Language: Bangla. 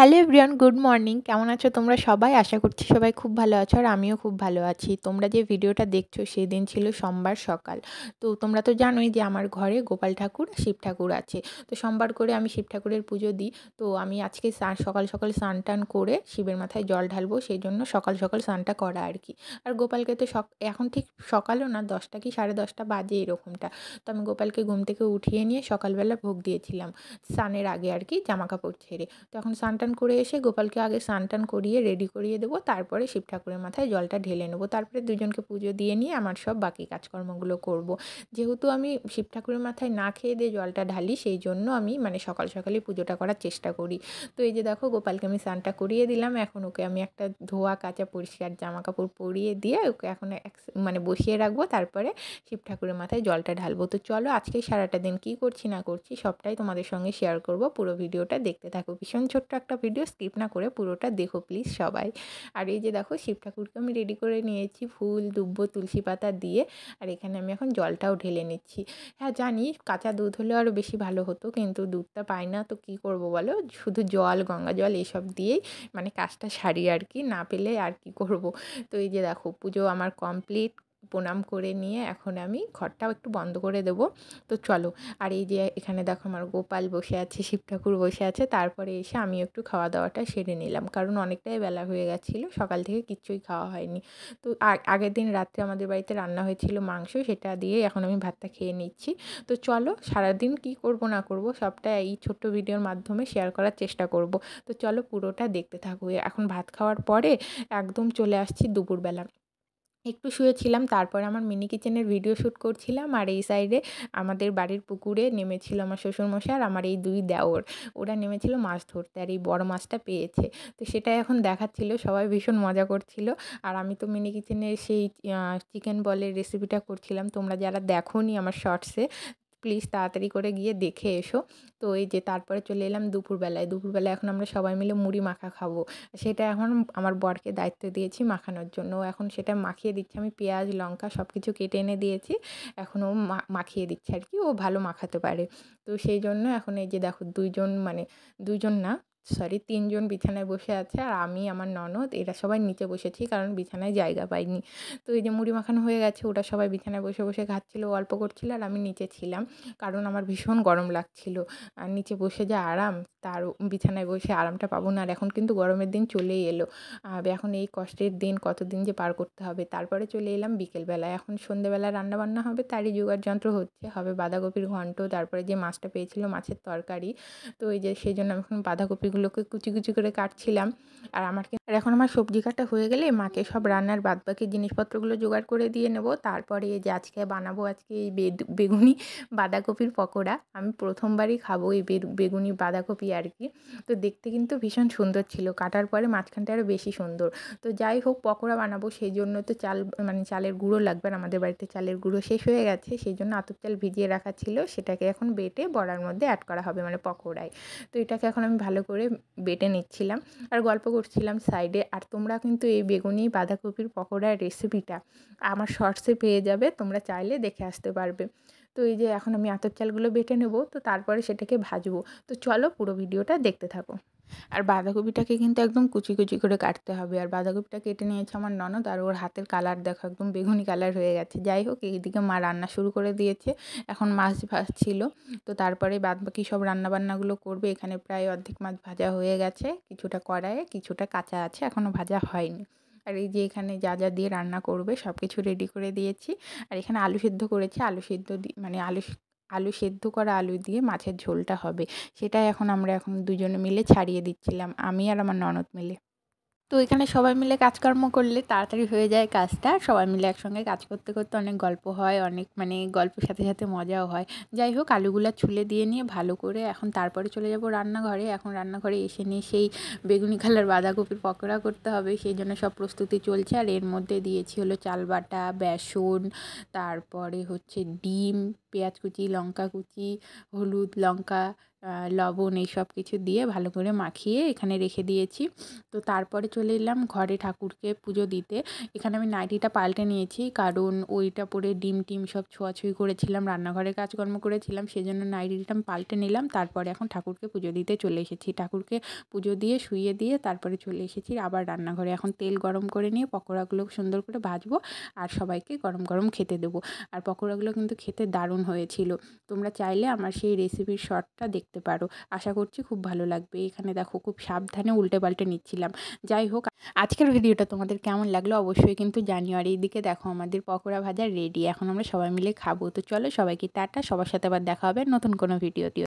Hello everyone, good morning. কেমন আছো তোমরা সবাই? আশা করছি সবাই খুব ভালো আছো আর আমিও খুব ভালো আছি। তোমরা যে ভিডিওটা দেখছো সেদিন ছিল সোমবার সকাল। তো তোমরা তো জানোই যে আমার ঘরে গোপাল ঠাকুর, শিব ঠাকুর আছে। তো সোমবার করে আমি শিব ঠাকুরের পুজো দিই। তো আমি আজকে সকাল সকাল স্নান টান করে শিবের মাথায় জল ঢালবো, সেই জন্য সকাল সকাল স্নানটা করা আর কি। আর গোপালকে তো এখন ঠিক সকালও না, 10টা কি 10:30 বাজে এরকমটা। তো আমি গোপালকে ঘুম থেকে উঠিয়ে নিয়ে সকালবেলা ভোগ দিয়েছিলাম স্নানের আগে আর কি, জামা কাপড় ছেড়ে। তো এখন স্নান টান করে এসে গোপালকে আগে স্নান টান করিয়ে রেডি করিয়ে দেবো, তারপরে শিব ঠাকুরের মাথায় জলটা ঢেলে নেবো। তারপরে দুজনকে পুজো দিয়ে নিয়ে আমার সব বাকি কাজকর্মগুলো করব। যেহেতু আমি শিব ঠাকুরের মাথায় না খেয়ে দিয়ে জলটা ঢালি, সেই জন্য আমি সকাল সকালই পুজোটা করার চেষ্টা করি। তো এই যে দেখো, গোপালকে আমি স্নানটা করিয়ে দিলাম। এখন ওকে আমি একটা ধোয়া কাচা পরিষ্কার জামা কাপড় পরিয়ে দিয়ে ওকে এখন বসিয়ে রাখবো, তারপরে শিব ঠাকুরের মাথায় জলটা ঢালবো। তো চলো, আজকে সারাটা দিন কী করছি না করছি সবটাই তোমাদের সঙ্গে শেয়ার করব। পুরো ভিডিওটা দেখতে থাকো। ভীষণ ছোট্ট একটা ভিডিও, স্কিপ না করে পুরোটা দেখো প্লিজ সবাই। আর এই যে দেখো, শিব ঠাকুরকে আমি রেডি করে নিয়েছি ফুল, দুব্ব, তুলসী পাতা দিয়ে। আর এখানে আমি এখন জলটাও ঢেলে নিচ্ছি। হ্যাঁ জানি, কাঁচা দুধ হলে আরও বেশি ভালো হতো, কিন্তু দুধটা পাই না, তো কী করব বলো, শুধু জল, গঙ্গা জল এইসব দিয়েই কাজটা সারি আর কি, না পেলে আর কি করব। তো এই যে দেখো, পুজো আমার কমপ্লিট। প্রণাম করে নিয়ে এখন আমি ঘরটাও একটু বন্ধ করে দেবো। তো চলো। আর এই যে এখানে দেখো, আমার গোপাল বসে আছে, শিব ঠাকুর বসে আছে। তারপরে এসে আমি একটু খাওয়া দাওয়াটা সেরে নিলাম, কারণ অনেকটাই বেলা হয়ে গেছিলো, সকাল থেকে কিচ্ছুই খাওয়া হয়নি। তো আগের দিন রাত্রে আমাদের বাড়িতে রান্না হয়েছিল মাংস, সেটা দিয়ে এখন আমি ভাতটা খেয়ে নিচ্ছি। তো চলো, সারাদিন কি করব না করব সবটা এই ছোট্ট ভিডিওর মাধ্যমে শেয়ার করার চেষ্টা করব। তো চলো, পুরোটা দেখতে থাকো। এখন ভাত খাওয়ার পরে একদম চলে আসছি দুপুরবেলা। একটু শুয়েছিলাম, তারপরে আমার মিনি কিচেনের ভিডিও শ্যুট করছিলাম। আর এই সাইডে আমাদের বাড়ির পুকুরে নেমেছিল আমার শ্বশুরমশাই আর আমার এই দুই দেওর। ওরা নেমেছিল মাছ ধরতে, আর এই বড় মাছটা পেয়েছে। তো সেটাই এখন দেখাচ্ছিল, সবাই ভীষণ মজা করছিল। আর আমি তো মিনি কিচেনের সেই চিকেন বলের রেসিপিটা করছিলাম। তোমরা যারা দেখোনি আমার শর্টসে, প্লিজ তাড়াতাড়ি করে গিয়ে দেখে এসো। তো এই যে তারপরে চলে এলাম দুপুরবেলায়। দুপুরবেলায় এখন আমরা সবাই মিলে মুড়ি মাখা খাবো। সেটা এখন আমার বরকে দায়িত্ব দিয়েছি মাখানোর জন্য। সেটা মাখিয়ে দিচ্ছে। আমি পেঁয়াজ, লঙ্কা সব কিছু কেটে এনে দিয়েছি। এখন ও মাখিয়ে দিচ্ছে আর কি, ও ভালো মাখাতে পারে। তো সেই জন্য এখন এই যে দেখো, দুইজন না, সরি, 3 জন বিছানায় বসে আছে, আর আমি, আমার ননদ, এরা সবাই নিচে বসেছি, কারণ বিছানায় জায়গা পাইনি। তো এই যে মুড়ি মাখানো হয়ে গেছে, ওরা সবাই বিছানায় বসে বসে খাচ্ছিল, অল্প করছিল, আর আমি নিচে ছিলাম, কারণ আমার ভীষণ গরম লাগছিল। আর নিচে বসে যা আরাম, তার বিছানায় বসে আরামটা পাবো না। আর এখন কিন্তু গরমের দিন চলেই এলো। এখন এই কষ্টের দিন কতদিন যে পার করতে হবে। তারপরে চলে এলাম বিকেলবেলায়। এখন সন্ধ্যেবেলা রান্নাবান্না হবে, তারই জোগাড় যন্ত্র হচ্ছে। হবে বাঁধাকপির ঘন্ট, তারপরে যে মাছটা পেয়েছিল মাছের তরকারি। তো এই যে সেই জন্য আমি এখন বাঁধাকপিগুলোকে কুচি কুচি করে কাটছিলাম। আর এখন আমার সবজি কাটা হয়ে গেলে মাকে সব রান্নার বাদবাকি জিনিসপত্রগুলো জোগাড় করে দিয়ে নেব। তারপরে এই যে আজকে বানাবো এই বেগুনি বাঁধাকপির পকোড়া। আমি প্রথমবারই খাবো এই বেগুনি বাঁধাকপি আর কি। তো দেখতে কিন্তু ভীষণ সুন্দর ছিল, কাটার পরে মাঝখানটা আরও বেশি সুন্দর। তো যাই হোক, পকোড়া বানাবো সেই জন্য তো চালের গুঁড়ো লাগবে, আর আমাদের বাড়িতে চালের গুঁড়ো শেষ হয়ে গেছে, সেই জন্য আতপ চাল ভিজিয়ে রাখা ছিল, সেটাকে এখন বেটে বড়ার মধ্যে অ্যাড করা হবে, পকোড়ায়। তো এটাকে এখন আমি ভালো করে বেটে নিচ্ছিলাম আর গল্প করছিলাম সাইডে। আর তোমরা কিন্তু এই বেগুনি বাঁধাকপির পকোড়ার রেসিপিটা আমার শর্টসে পেয়ে যাবে, তোমরা চাইলে দেখে আসতে পারবে। তো এই যে এখন আমি আতপ চালগুলো বেটে নেব, তো তারপরে সেটাকে ভাজবো। তো চলো, পুরো ভিডিওটা দেখতে থাকো। আর বাঁধাকপিটাকে কিন্তু একদম কুচি কুচি করে কাটতে হবে। আর বাঁধাকপিটা কেটে নিয়েছে আমার ননদ, আর ওর হাতের কালার দেখো, একদম বেগুনি কালার হয়ে গেছে। যাই হোক, এইদিকে মা রান্না শুরু করে দিয়েছে, এখন মাছ ভাজছিল। তো তারপরে বাদবাকি সব রান্নাবান্নাগুলো করবে। এখানে প্রায় অর্ধেক মাছ ভাজা হয়ে গেছে, কিছুটা কড়াইয়ে, কিছুটা কাঁচা আছে, এখনও ভাজা হয়নি। আর এই যে এখানে যা যা দিয়ে রান্না করবে সব কিছু রেডি করে দিয়েছি। আর এখানে আলু সেদ্ধ করেছি, আলু সেদ্ধ আলু সেদ্ধ করা আলু দিয়ে মাছের ঝোলটা হবে। সেটাই আমরা দুজনে মিলে ছাড়িয়ে দিচ্ছিলাম, আমি আর আমার ননদ মিলে। তো এখানে সবাই মিলে কাজকর্ম করলে তাড়াতাড়ি হয়ে যায় কাজটা। সবাই মিলে একসঙ্গে কাজ করতে করতে অনেক গল্প হয়, অনেক গল্পের সাথে সাথে মজাও হয়। যাই হোক, আলুগুলা ছুলে দিয়ে নিয়ে ভালো করে এখন তারপরে চলে যাব রান্নাঘরে। এখন রান্নাঘরে এসে নিয়ে সেই বেগুনি কালার বাঁধাকপির পকোড়া করতে হবে, সেই জন্য সব প্রস্তুতি চলছে। আর এর মধ্যে দিয়েছি হলো চাল বাটা, বেসন, তারপরে হচ্ছে ডিম, পেঁয়াজ কুচি, লঙ্কা কুচি, হলুদ, লঙ্কা, লবণ এই সব কিছু দিয়ে ভালো করে মাখিয়ে এখানে রেখে দিয়েছি। তো তারপরে চলে এলাম ঘরে ঠাকুরকে পুজো দিতে। এখানে আমি নাইটিটা পাল্টে নিয়েছি, কারণ ওইটা পরে ডিম টিম সব ছোঁয়াছুঁয়ি করেছিলাম, রান্নাঘরে কাজকর্ম করেছিলাম, সেজন্য নাইটিটা আমি পাল্টে নিলাম। তারপরে এখন ঠাকুরকে পুজো দিতে চলে এসেছি। ঠাকুরকে পুজো দিয়ে শুইয়ে দিয়ে তারপরে চলে এসেছি আবার রান্নাঘরে। এখন তেল গরম করে নিয়ে পকোড়াগুলো সুন্দর করে ভাজবো আর সবাইকে গরম গরম খেতে দেবো। আর পকোড়াগুলো কিন্তু খেতে দারুণ হয়েছিল। তোমরা চাইলে আমার সেই রেসিপির শর্টটা দেখতে পারো। আশা করছি খুব ভালো লাগবে। এখানে দেখো খুব সাবধানে উল্টে পাল্টে নিচ্ছিলাম। যাই হোক, আজকের ভিডিওটা তোমাদের কেমন লাগলো অবশ্যই কিন্তু জানিও। আর এইদিকে দেখো আমাদের পকোড়া ভাজা রেডি। এখন আমরা সবাই মিলে খাবো। তো চলো সবাইকে টাটা। সবার সাথে আবার দেখা হবে নতুন কোনো ভিডিওতে।